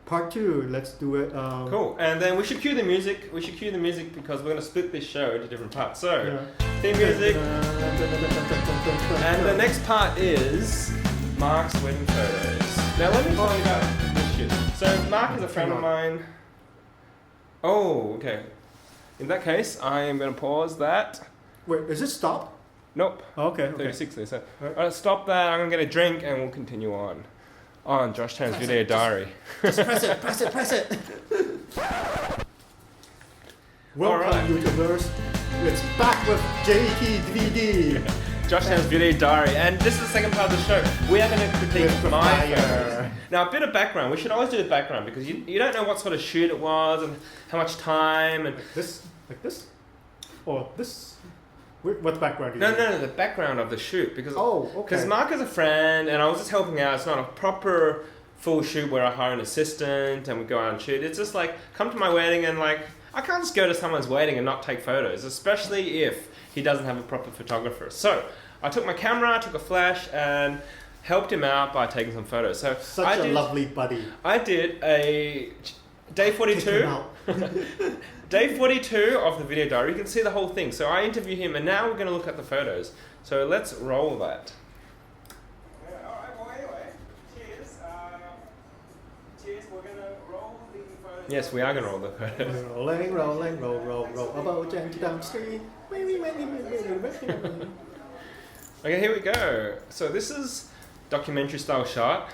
Part 2, let's do it. Cool. And then we should cue the music. We should cue the music because we're going to split this show into different parts. So, theme music. And the next part is Mark's wedding photos. Now let me tell you about this shoot. So Mark is a friend of mine. Oh, okay. In that case, I am going to pause that. Wait, is it stopped? Nope. Okay. 36 there. So I'll stop that. I'm going to get a drink and we'll continue on Josh Tan's video diary. Just press it. Welcome, YouTubers. It's back with JTVD. Josh Tan's video diary, and this is the second part of the show. We are going to critique my photos. Now, a bit of background. We should always do the background because you don't know what sort of shoot it was and how much time and like this, or this. What background? Do you No, the background of the shoot because okay. Mark is a friend and I was just helping out. It's not a proper full shoot where I hire an assistant and we go out and shoot. It's just like come to my wedding and like I can't just go to someone's wedding and not take photos, especially if he doesn't have a proper photographer. So I took my camera, took a flash, and helped him out by taking some photos. So such a lovely buddy. I did a day 42. Day 42 of the video diary. You can see the whole thing. So I interview him, and now we're going to look at the photos. So let's roll that. Alright, well anyway, cheers. Cheers, we're going to roll the photos. Yes, we are going to roll the photos. Rolling, roll, about gently down the street. Okay, here we go. So this is documentary style shot,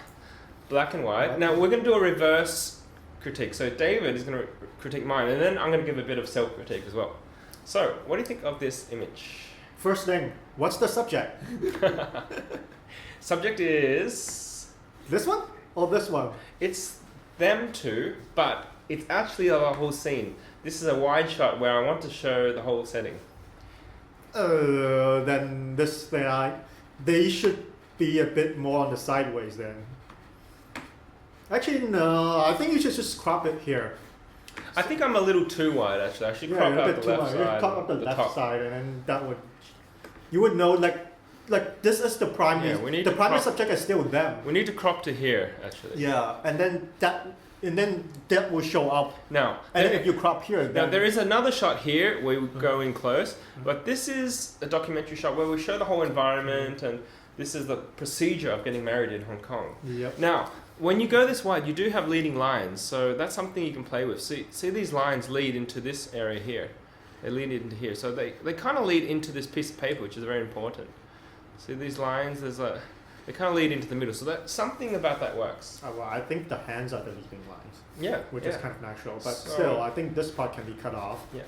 black and white. Now we're going to do a reverse critique. So David is going to critique mine, and then I'm going to give a bit of self-critique as well. So, what do you think of this image? First thing, what's the subject? Subject is... This one or this one? It's them two, but it's actually a whole scene. This is a wide shot where I want to show the whole setting. Then they should be a bit more on the sideways then. Actually, no, I think you should just crop it here. I think I'm a little too wide actually. I should crop out the left side. Crop up the left side and then that would... You would know like this is the primary... Yeah, the primary subject is still them. We need to crop to here actually. Yeah, and then that will show up. Now, and then if you crop here... Now there is another shot here where we go in close, but this is a documentary shot where we show the whole environment and this is the procedure of getting married in Hong Kong. Yep. Now, when you go this wide, you do have leading lines, so that's something you can play with. See these lines lead into this area here. They lead into here, so they kind of lead into this piece of paper, which is very important. See these lines? They kind of lead into the middle, so that something about that works. Well, I think the hands are the leading lines. Yeah, which is kind of natural, but still, I think this part can be cut off. Yeah.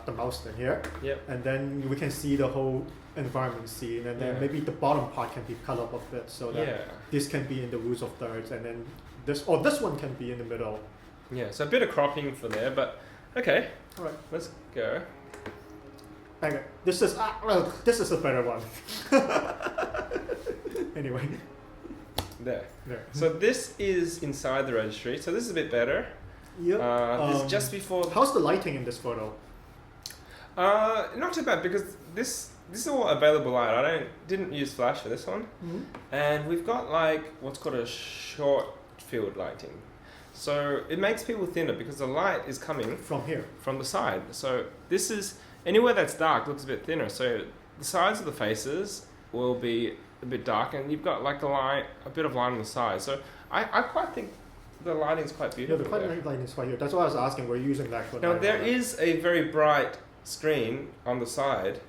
The mouse in here. Yep. And then we can see the whole environment scene, and then maybe the bottom part can be cut up a bit so that this can be in the rules of thirds, and then this one can be in the middle. Yeah, so a bit of cropping for there, but okay. All right, let's go. Okay, this is a better one. Anyway. There. So this is inside the registry, so this is a bit better. Yep. This is just before. How's the lighting in this photo? Not too bad because this is all available light. I didn't use flash for this one, and we've got like what's called a short field lighting, so it makes people thinner because the light is coming from here, from the side. So this is anywhere that's dark looks a bit thinner. So the sides of the faces will be a bit dark, and you've got like a bit of light on the side. So I quite think the lighting is quite beautiful. Yeah, the lighting is quite here. That's why I was asking. We're using that for now. There is a very bright screen on the side.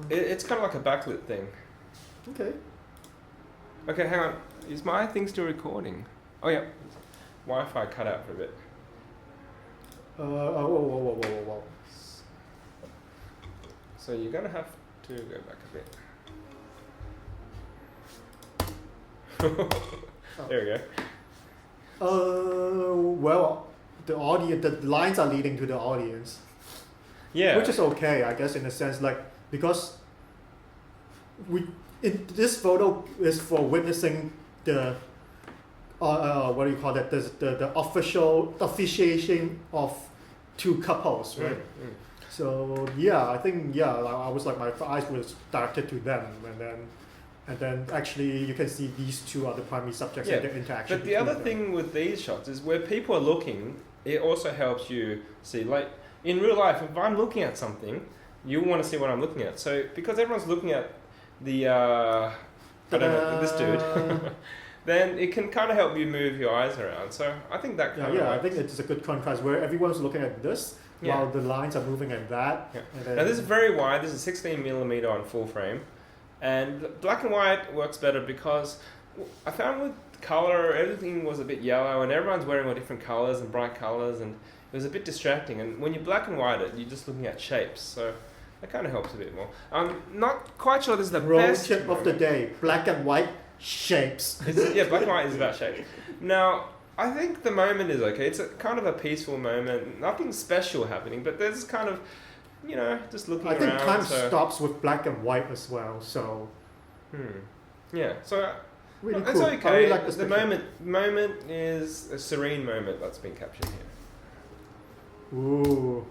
It's kind of like a backlit thing. Okay. Okay, hang on. Is my thing still recording? Oh yeah. Wi-Fi cut out for a bit. Whoa. So you're gonna have to go back a bit. There we go. Well, the lines are leading to the audience. Yeah. Which is okay, I guess, in a sense, like, because this photo is for witnessing the, what do you call that, the officiation of two couples, right? So, yeah, I think, I was like, my eyes was directed to them, and then And then actually you can see these two are the primary subjects and their interaction. But the other thing with these shots is where people are looking, it also helps you see, like in real life, if I'm looking at something, you want to see what I'm looking at. So because everyone's looking at the, I don't know, this dude, then it can kind of help you move your eyes around. So I think that kind of I think it's a good contrast where everyone's looking at this while the lines are moving at that. Yeah. And then now this is very wide. This is 16mm on full frame. And black and white works better because I found with color, everything was a bit yellow and everyone's wearing all different colors and bright colors and it was a bit distracting. And when you black and white it, you're just looking at shapes. So that kind of helps a bit more. I'm not quite sure this is the best tip of the day, black and white shapes. Black and white is about shapes. Now, I think the moment is okay. It's a kind of a peaceful moment. Nothing special happening, but there's kind of, just looking around. I think time stops with black and white as well, so... Yeah, so really it's cool. okay. I really like this the picture. moment is a serene moment that's been captured here. Ooh.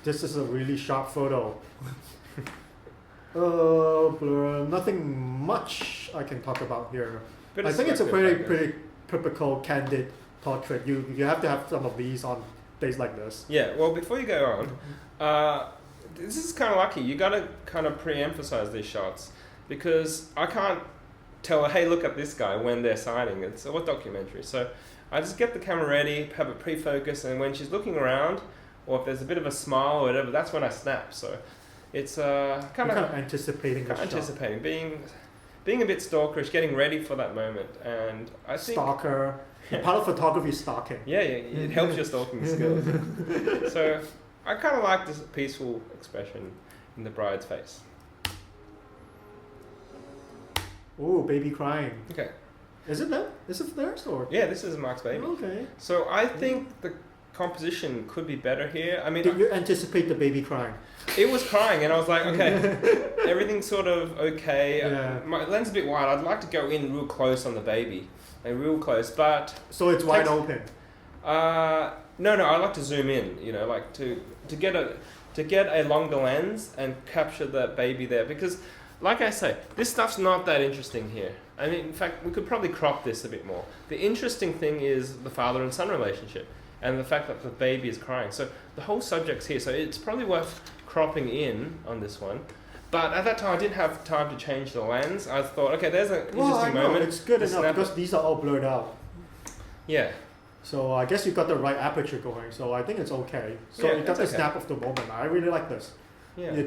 This is a really sharp photo. Blur. Nothing much I can talk about here. But I think it's a pretty typical candid portrait. You have to have some of these on days like this. Yeah, well, before you go on, this is kind of lucky. You got to kind of pre-emphasize these shots because I can't tell her, hey, look at this guy when they're signing. It's all documentary. So I just get the camera ready, have it pre-focus, and when she's looking around, or if there's a bit of a smile or whatever, that's when I snap. So it's kind of anticipating the shot. Being a bit stalkerish, getting ready for that moment. And I think... Stalker. Part of photography is stalking. Yeah, it helps your stalking skills. So I kind of like this peaceful expression in the bride's face. Ooh, baby crying. Okay. Is it there? Is it theirs or? Yeah, this is Mark's baby. Okay. So I think the composition could be better here. I mean, did you anticipate the baby crying? It was crying, and I was like, okay, everything's sort of okay. Yeah. My lens is a bit wide. I'd like to go in real close on the baby, real close, but so it's wide open. No, I like to zoom in. Like to get a longer lens and capture the baby there because, like I say, this stuff's not that interesting here. I mean, in fact, we could probably crop this a bit more. The interesting thing is the father and son relationship and the fact that the baby is crying. So the whole subject's here. So it's probably worth cropping in on this one. But at that time, I didn't have time to change the lens. I thought, okay, there's an interesting moment. It's good enough because these are all blurred out. Yeah. So I guess you got the right aperture going. So I think it's okay. So you got the snap of the moment. I really like this. Yeah.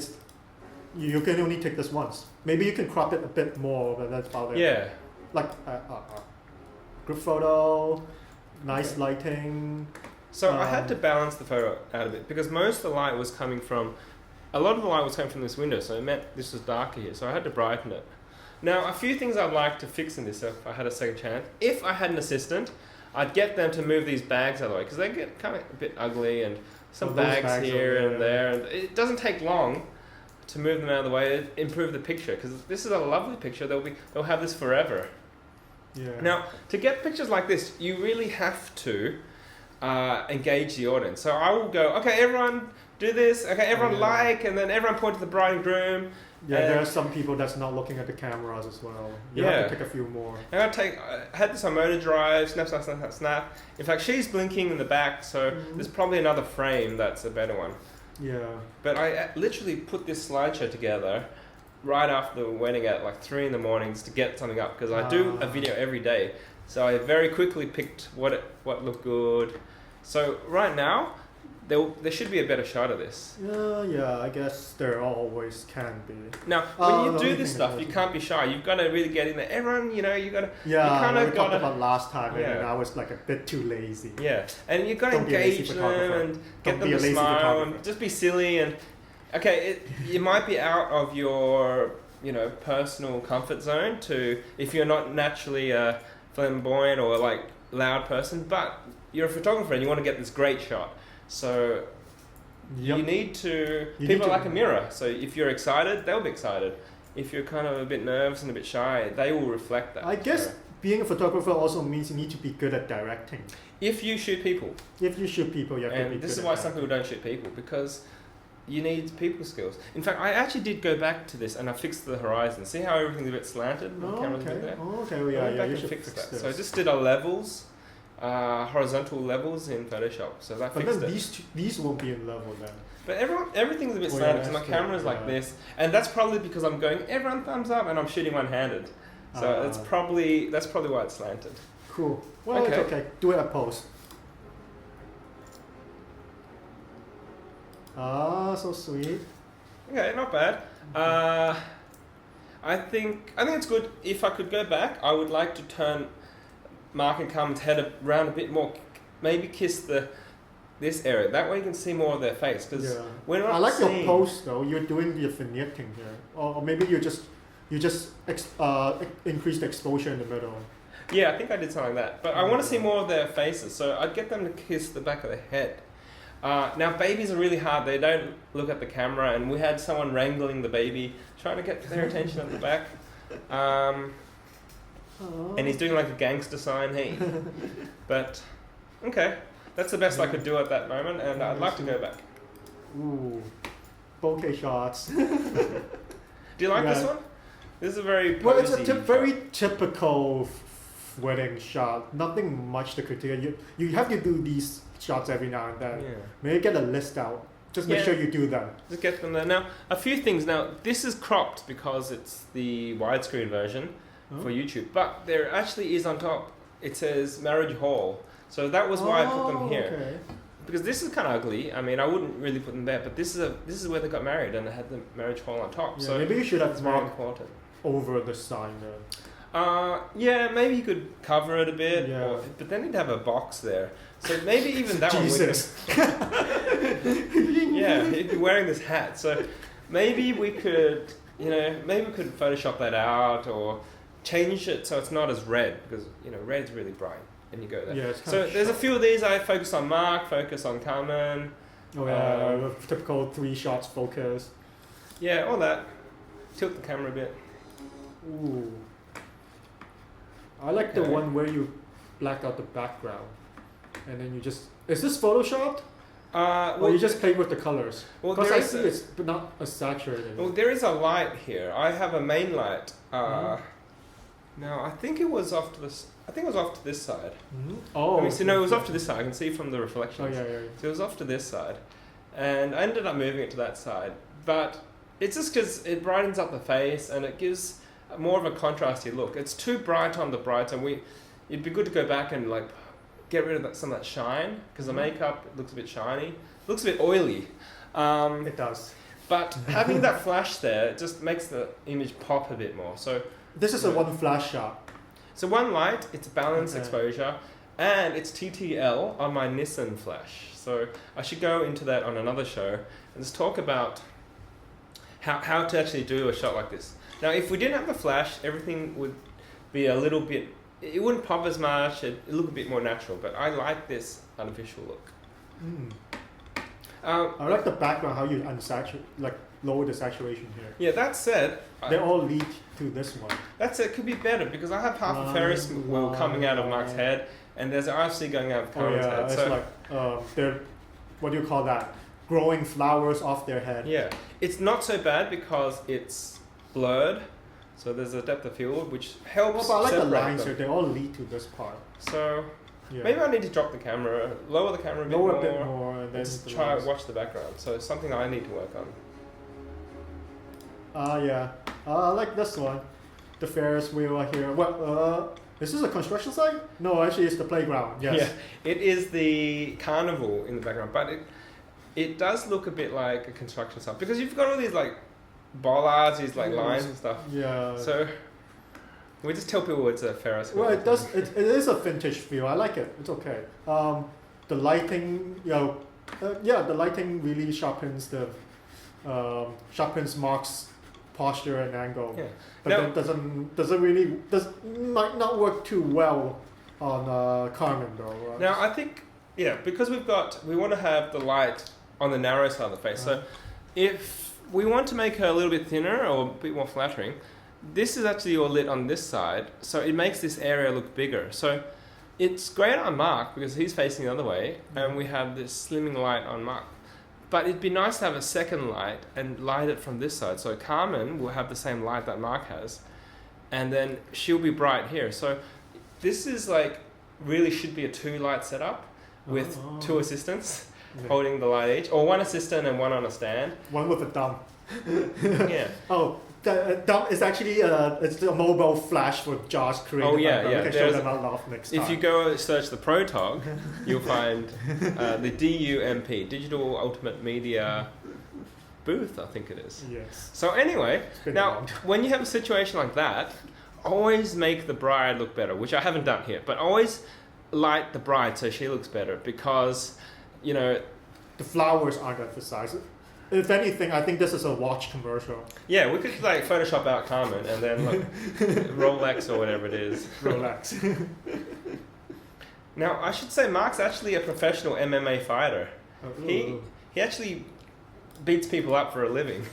You can only take this once. Maybe you can crop it a bit more, but that's about it. Yeah. Like group photo, nice lighting. So I had to balance the photo out a bit because most of the light was coming from, a lot of the light was coming from this window, so it meant this was darker here, so I had to brighten it. Now, a few things I'd like to fix in this if I had a second chance. If I had an assistant, I'd get them to move these bags out of the way because they get kind of a bit ugly and some bags here and there. And it doesn't take long to move them out of the way, improve the picture because this is a lovely picture. They'll have this forever. Yeah. Now, to get pictures like this, you really have to engage the audience. So I will go, okay, everyone do this. Okay, everyone and then everyone point to the bride and groom. Yeah, there are some people that's not looking at the cameras as well. You have to pick a few more. And I had this on motor drive, snap. In fact, she's blinking in the back, so there's probably another frame that's a better one. Yeah. But I literally put this slideshow together right after the wedding at like 3 in the mornings to get something up because I do a video every day. So I very quickly picked what looked good. So right now, there should be a better shot of this. Yeah, I guess there always can be. Now, when you do this stuff, you can't be shy. You've got to really get in there. Everyone, you got to... Yeah, we talked about last time, and I was like a bit too lazy. Yeah, and you've got to engage them and get them to smile and just be silly. And okay, you might be out of your personal comfort zone if you're not naturally a flamboyant or like loud person, but you're a photographer and you want to get this great shot. So you need to... people are like a mirror. So if you're excited, they'll be excited. If you're kind of a bit nervous and a bit shy, they will reflect that. I guess being a photographer also means you need to be good at directing. If you shoot people. You have to be good. And this is why some people don't shoot people, because you need people skills. In fact, I actually did go back to this and I fixed the horizon. See how everything's a bit slanted? The camera's a bit there? Oh, okay. Well, I went yeah, back you and should fix that. this. So I just did our levels, horizontal levels in Photoshop. So that But fixed then it. these won't be in level then. But everything's a bit Oh, slanted yeah, because my that's camera's true, like yeah. this. And that's probably because I'm going, everyone thumbs up, and I'm shooting one-handed. So that's probably why it's slanted. Cool. Well, Okay. it's okay. Do it at post. So sweet. Okay, not bad. I think it's good. If I could go back, I would like to turn Marc and Carmen's head around a bit more. Maybe kiss this area. That way you can see more of their face. Because we're not I like seeing... your post though. You're doing the vignetting here, or maybe you just increase the exposure in the middle. Yeah, I think I did something like that. But I want to see more of their faces, so I'd get them to kiss the back of their head. Now, babies are really hard. They don't look at the camera, and we had someone wrangling the baby, trying to get their attention at the back. And he's doing like a gangster sign, hey. But, okay. That's the best I could do at that moment, and I'd like to go back. Ooh, bokeh shots. Do you like this one? This is a very posy Well, it's a shot. very typical wedding shot. Nothing much to critique. You have to do these shots every now and then. Yeah. Maybe get a list out. Just make sure you do them. Just get them there. Now, a few things. Now, this is cropped because it's the widescreen version for YouTube, but there actually is on top, it says marriage hall. So that was why I put them here. Okay. Because this is kind of ugly. I mean, I wouldn't really put them there, but this is where they got married, and they had the marriage hall on top. Yeah, so maybe you should have it's very marked important. over the sign there. Yeah, maybe you could cover it a bit, Yeah. but then you'd have a box there. So maybe even that Jesus. one. Yeah, he'd be wearing this hat. So maybe we could, Photoshop that out or change it so it's not as red, because red's really bright. And you go there. Yeah, it's so there's a few of these. I focus on Marc, focus on Carmen. Oh yeah, the typical 3 shots focus. Yeah, all that. Tilt the camera a bit. Ooh. I like the one where you black out the background, and then you just. Is this photoshopped? Or you just play with the colors? Well, because I see it's not as saturated. Well, there is a light here. I have a main light. Now I think it was off to this. I think it was off to this side. Mm-hmm. Oh. Let me see. No, it was off to this side. I can see from the reflections. Oh yeah. So it was off to this side, and I ended up moving it to that side. But it's just because it brightens up the face and it gives more of a contrasty look. It's too bright on the brights, and it'd be good to go back and like get rid of some of that shine, because the makeup looks a bit shiny. It looks a bit oily. It does. But having that flash there, it just makes the image pop a bit more. So this is a one flash shot. So one light, it's balanced exposure, and it's TTL on my Nikon flash. So I should go into that on another show and just talk about how to actually do a shot like this. Now, if we didn't have the flash, everything would be a little bit, it wouldn't pop as much, it'd look a bit more natural, but I like this artificial look. I like the background, how you lower the saturation here. Yeah, that said, they all lead to this one. That said, it could be better, because I have half a Ferris wheel coming out of Marc's head, and there's an RFC going out of Carmen's head. It's so like they're, what do you call that? Growing flowers off their head. Yeah, it's not so bad because it's blurred, so there's a depth of field which helps. But I like the separate lines them. here. They all lead to this part. So maybe I need to drop the camera, lower the camera a bit more, and then just try and watch the background. So it's something I need to work on. I like this one. The Ferris wheel here. What? Is this a construction site? No, actually, it's the playground. Yes. Yeah, it is the carnival in the background, but it does look a bit like a construction site, because you've got all these like bollards, these like lines and stuff. Yeah. So we just tell people it's a Ferris wheel. Well, it does. It is a vintage feel. I like it. It's okay. The lighting, the lighting really sharpens Marc's posture and angle. Yeah. But then might not work too well on Carmen though. Right? Now I think because we want to have the light on the narrow side of the face. So if we want to make her a little bit thinner or a bit more flattering, this is actually all lit on this side, so it makes this area look bigger. So it's great on Marc because he's facing the other way, and we have this slimming light on Marc. But it'd be nice to have a second light and light it from this side. So Carmen will have the same light that Marc has, and then she'll be bright here. So this is like really should be a 2-light setup with 2 assistants holding the light each, or 1 assistant and 1 on a stand. One with a thumb. Yeah. Oh, the thumb is actually it's a mobile flash for Josh created. Oh yeah, We can show them out next time. If you go search the Protog, you'll find the DUMP, Digital Ultimate Media booth, I think it is. Yes. So anyway, now when you have a situation like that, always make the bride look better, which I haven't done here, but always light the bride so she looks better, because, you know, the flowers aren't emphasized. If anything, I think this is a watch commercial. Yeah, we could like Photoshop out Carmen and then like Rolex or whatever it is. Rolex. Now, I should say Marc's actually a professional MMA fighter. He actually beats people up for a living.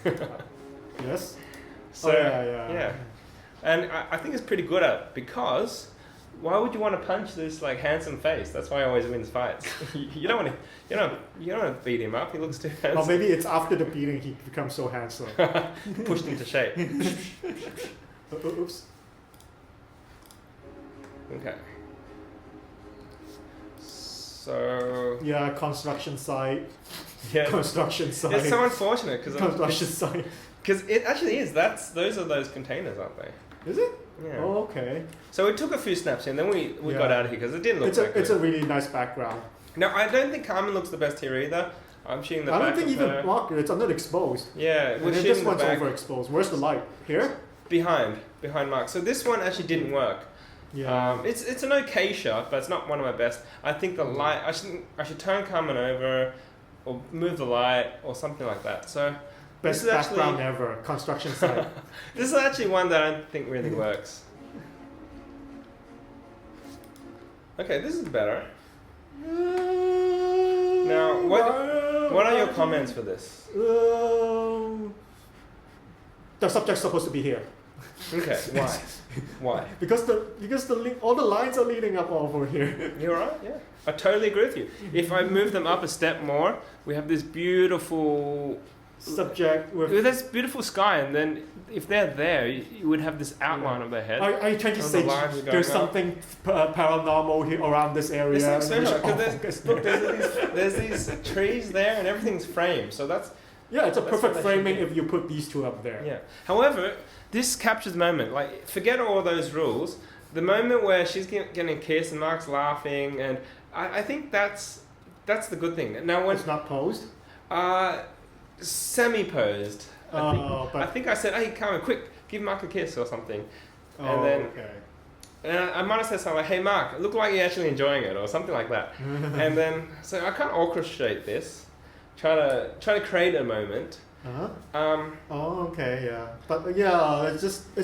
Yes. So, yeah. And I think he's pretty good at it, because why would you want to punch this like handsome face? That's why he always wins fights. You don't want to beat him up. He looks too handsome. Or maybe it's after the beating he becomes so handsome. Pushed into shape. Oops. Okay. So yeah, construction site. Yeah. Construction site. It's so unfortunate because it actually is. Those are those containers, aren't they? Is it? Yeah. Oh, okay. So we took a few snaps and then we got out of here because it didn't look that good. It's a really nice background. Now, I don't think Carmen looks the best here either. I'm shooting the I back don't think even Marc, it's underexposed. Yeah, and then this one's overexposed. Where's the light? Here? Behind Marc. So this one actually didn't work. Yeah. It's an okay shot, but it's not one of my best. I think the light, I should turn Carmen over or move the light or something like that. So best background ever, construction site. This is actually one that I don't think really works. Okay, this is better. Now, what are your comments for this? The subject's supposed to be here. Okay, why? Why? Because all the lines are leading up over here. You're right, yeah. I totally agree with you. If I move them up a step more, we have this beautiful subject with this beautiful sky, and then if they're there, you would have this outline of their head. Are you trying to say there's something paranormal here around this area? It's like there's these trees there, and everything's framed, so that's... Yeah, it's a perfect framing if you put these two up there. Yeah. However, this captures the moment. Like, forget all those rules. The moment where she's getting a kiss and Marc's laughing, and I think that's the good thing. Now, when it's not posed. Semi-posed. I think I said, "Hey, Carmen, quick, give Marc a kiss" or something. And then, and I might have said something like, "Hey, Marc, look like you're actually enjoying it," or something like that. And then, so I can't orchestrate this. Try to create a moment. Okay, yeah. But yeah, it's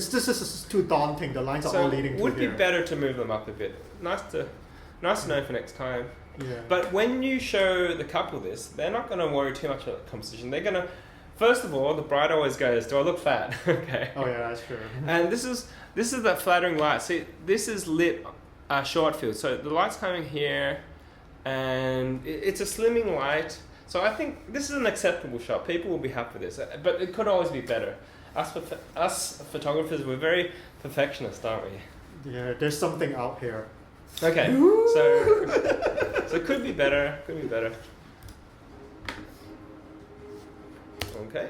just too daunting. The lines are all leading to would be better to move them up a bit. Nice to know for next time. Yeah. But when you show the couple this, they're not going to worry too much about the composition. They're going to, first of all, the bride always goes, "Do I look fat?" Okay. Oh yeah, that's true. And this is that flattering light. See, this is lit short field. So the light's coming here, and it's a slimming light. So I think this is an acceptable shot. People will be happy with this, but it could always be better. Us photographers, we're very perfectionist, aren't we? Yeah, there's something out here. Okay, so it could be better. Could be better. Okay.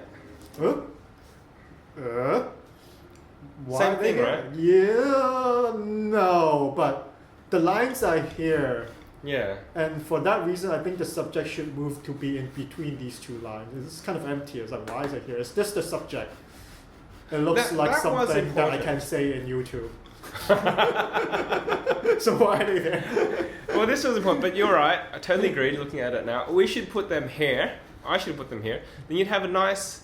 Same thing, right? Yeah, no, but the lines are here. Yeah. And for that reason, I think the subject should move to be in between these two lines. It's kind of empty. It's like, why is it here? It's just the subject. It looks like something that I can say in YouTube. So why are they there? Well, this was important, but you're right. I totally agree looking at it now. We should put them here. I should put them here. Then you'd have a nice...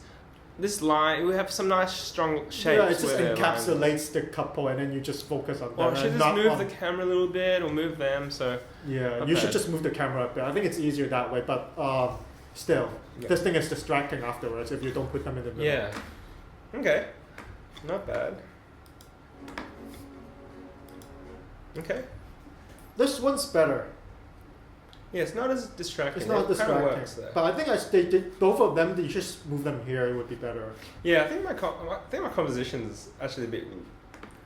This line, we have some nice strong shapes. Yeah, it just encapsulates the couple, and then you just focus on them. Or should just move the camera a little bit, or move them, so... Yeah, you should just move the camera up there. I think it's easier that way, but still, this thing is distracting afterwards if you don't put them in the middle. Yeah. Okay. Not bad. Okay. This one's better. Yeah, it's not as distracting. It's not distracting. Kind of works though. But I think they did both of them. You just move them here. It would be better. Yeah, I think my composition is actually a bit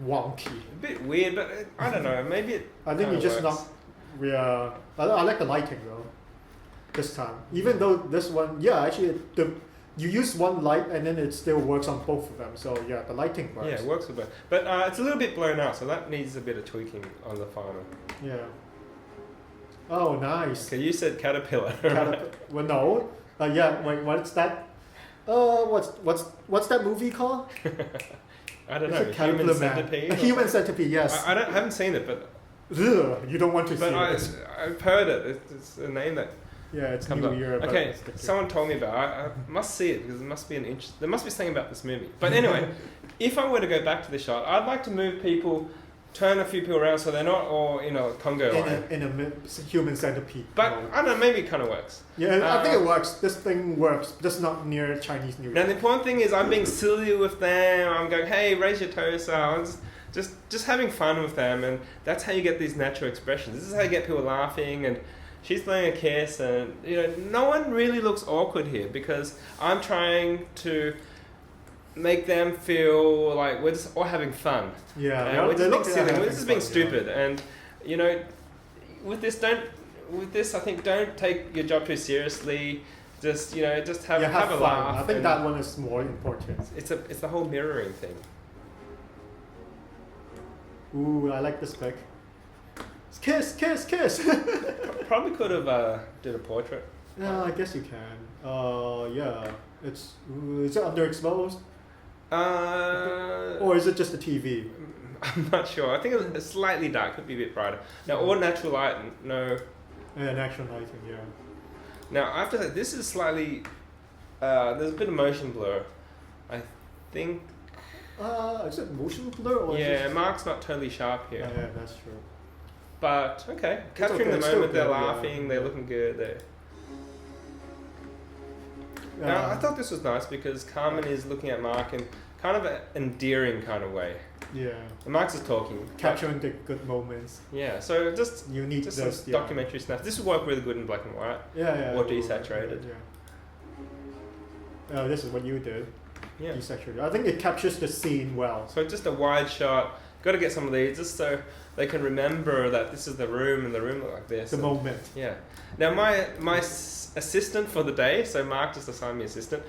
Wonky. A bit weird, but I don't know. Maybe it. I think you just works. not. I like the lighting though. This time, even though this one, actually, you use one light and then it still works on both of them. So yeah, the lighting works. Yeah, it works with both. But it's a little bit blown out, so that needs a bit of tweaking on the final. Yeah. Oh, nice. Okay, you said caterpillar. Well, no. Yeah. Wait, what's that? What's that movie called? I don't know. It's a caterpillar Human Centipede. A Human Centipede. Yes. I haven't seen it, but. Ugh, you don't want to see it. I've heard it. It's a name that. Yeah, it's comes New up. Year. Okay, someone told me about it. I must see it because there must be there must be something about this movie. But anyway, if I were to go back to the shot, I'd like to move people, turn a few people around so they're not all in a Congo line. In a human centipede. But I don't know, maybe it kind of works. Yeah, I think it works. This thing works, just not near Chinese New Year. Now the important thing is I'm being silly with them. I'm going, hey, raise your torso. I'm just having fun with them, and that's how you get these natural expressions. This is how you get people laughing, and she's blowing a kiss, and no one really looks awkward here because I'm trying to make them feel like we're just all having fun. Yeah, we're just being silly. We're just being fun, stupid, and with this, I think don't take your job too seriously. Just just have a fun. laugh. I think that one is more important. It's the whole mirroring thing. Ooh, I like this pic. Kiss, kiss, kiss. Probably could have did a portrait. Yeah, I guess you can. Yeah. Is it underexposed? Or is it just the TV? I'm not sure. I think it's slightly dark. Could be a bit brighter. Now, all natural light, no. Yeah, natural lighting. Yeah. Now, I have to say, this is slightly. There's a bit of motion blur. I think. Is it motion blur or? Yeah, Mark's not totally sharp here. Yeah, that's true. But okay, capturing the moment, they're laughing, they're looking good. Now, I thought this was nice because Carmen is looking at Mark in kind of an endearing kind of way. Yeah. And Mark's is talking. Capturing the good moments. Yeah, so just you need just this, documentary snaps. This would work really good in black and white. Yeah. Or desaturated. Yeah. This is what you did. Yeah. Desaturated. I think it captures the scene well. So just a wide shot. Got to get some of these just so they can remember that this is the room and the room look like this. The moment. Yeah. Now my assistant for the day, so Mark just assigned me assistant,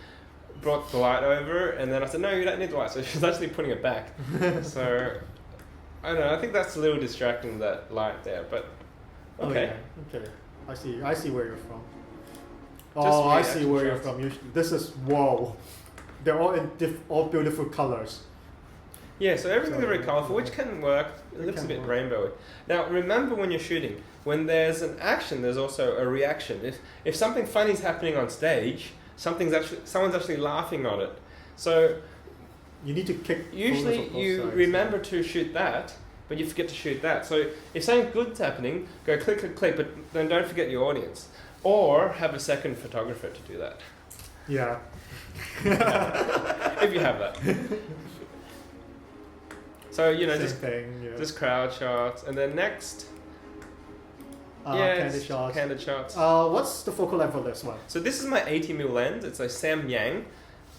brought the light over, and then I said, no, you don't need the light. So she's actually putting it back. So I don't know. I think that's a little distracting, that light there, but okay. Oh, yeah. Okay. I see where you're from. Just I see where you're from. This is whoa. They're all in all beautiful colors. Yeah, so everything's very colourful, which can work. It looks a bit rainbowy. Now, remember when you're shooting, when there's an action, there's also a reaction. If something funny is happening on stage, someone's actually laughing on it. So you need to kick. Usually, you remember to shoot that, but you forget to shoot that. So if something good's happening, go click, click, click, but then don't forget your audience, or have a second photographer to do that. Yeah. If you have that. So just crowd shots, and then next, candid shots. What's the focal length for this one? So this is my 80mm lens. It's a Samyang.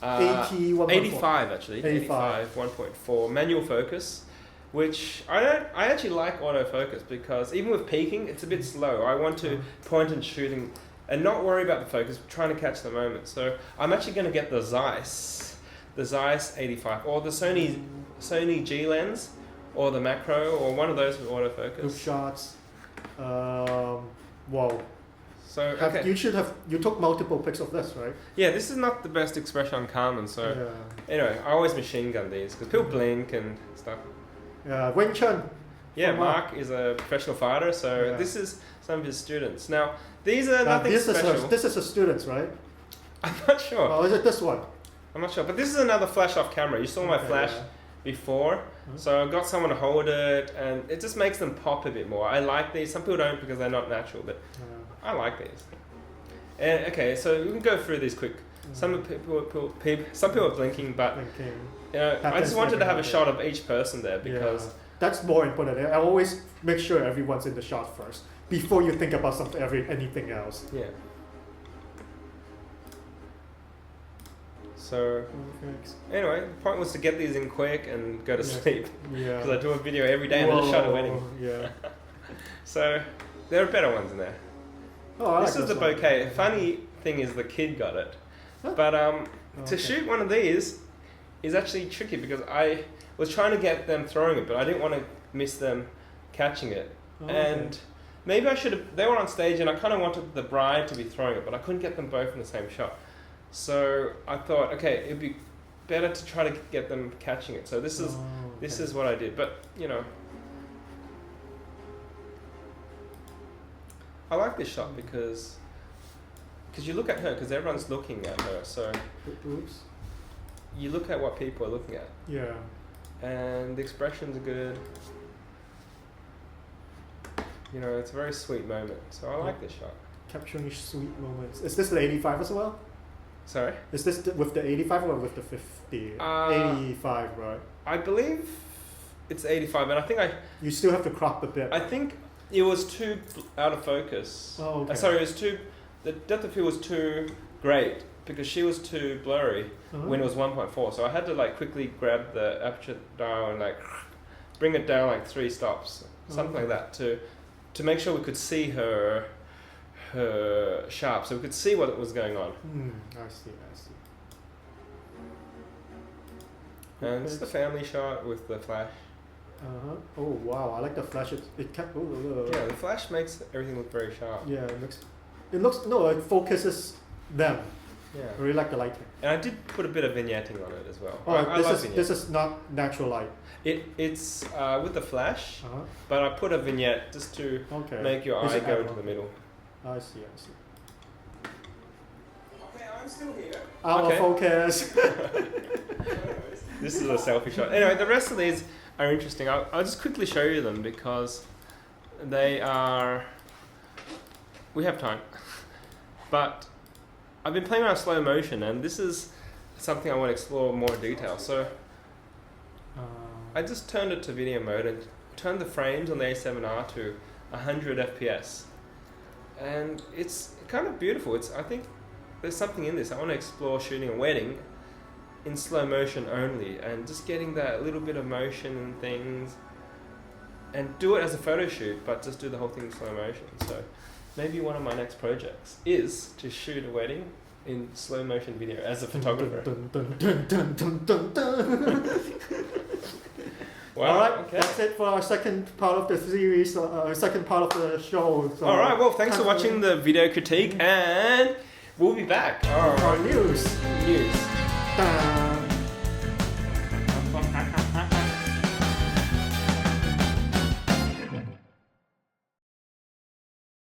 85 actually. 85 1.4 manual focus, which I actually like autofocus because even with peaking, it's a bit slow. I want to point and shooting and not worry about the focus, trying to catch the moment. So I'm actually going to get the Zeiss 85 or the Sony G lens or the macro or one of those with autofocus. Group shots. Whoa. So you took multiple pics of this, right? Yeah, this is not the best expression on Carmen. So anyway, I always machine gun these because people blink and stuff. Yeah, Wing Chun. Yeah, Mark is a professional fighter, so this is some of his students. Now, these are nothing special. This is a student's, right? I'm not sure. Oh, is it this one? I'm not sure, but this is another flash off camera. You saw my flash before, so I got someone to hold it, and it just makes them pop a bit more. I like these. Some people don't because they're not natural, but I like these. And okay, so we can go through these quick. Some people are blinking, but I just wanted to have a shot of each person there because That's more important. I always make sure everyone's in the shot first before you think about anything else. Yeah. So anyway, the point was to get these in quick and go to sleep. Yeah. Because I do a video every day and then shot a wedding. Yeah. So there are better ones in there. Oh, this is the bouquet. The funny thing is the kid got it. Huh? But to shoot one of these is actually tricky because I was trying to get them throwing it, but I didn't want to miss them catching it. And maybe I should have, they were on stage and I kind of wanted the bride to be throwing it, but I couldn't get them both in the same shot. So I thought, okay, it'd be better to try to get them catching it. So this is what I did. But, you know, I like this shot because you look at her, because everyone's looking at her. So you look at what people are looking at. Yeah. And the expressions are good. You know, it's a very sweet moment. So I like this shot. Capturing sweet moments. Is this the 85 as well? Sorry? Is this with the 85 or with the 50? 85, right? I believe it's 85, and I think you still have to crop a bit. I think it was too out of focus. Oh, okay. Sorry, it was too... The depth of field was too great because she was too blurry when it was 1.4. So I had to like quickly grab the aperture dial and like bring it down like 3 stops, something like that, to make sure we could see her sharp, so we could see what was going on. I see. And it's the family shot with the flash. Oh wow, I like the flash. It kept. Yeah, the flash makes everything look very sharp. Yeah, it focuses them. Yeah. I really like the lighting. And I did put a bit of vignetting on it as well. This is not natural light. It's with the flash, but I put a vignette just to make your eye go into the middle. I see. Okay, I'm still here. Out of focus. This is a selfie shot. Anyway, the rest of these are interesting. I'll just quickly show you them because they are... We have time. But I've been playing around with slow motion, and this is something I want to explore more in detail. So I just turned it to video mode and turned the frames on the A7R to 100 FPS. And it's kind of beautiful. I think there's something in this. I want to explore shooting a wedding in slow motion only and just getting that little bit of motion and things and do it as a photo shoot, but just do the whole thing in slow motion. So maybe one of my next projects is to shoot a wedding in slow motion video as a photographer. Well, alright, that's it for our second part of the series, second part of the show. So alright, well, thanks for watching the video critique, and we'll be back. Our news.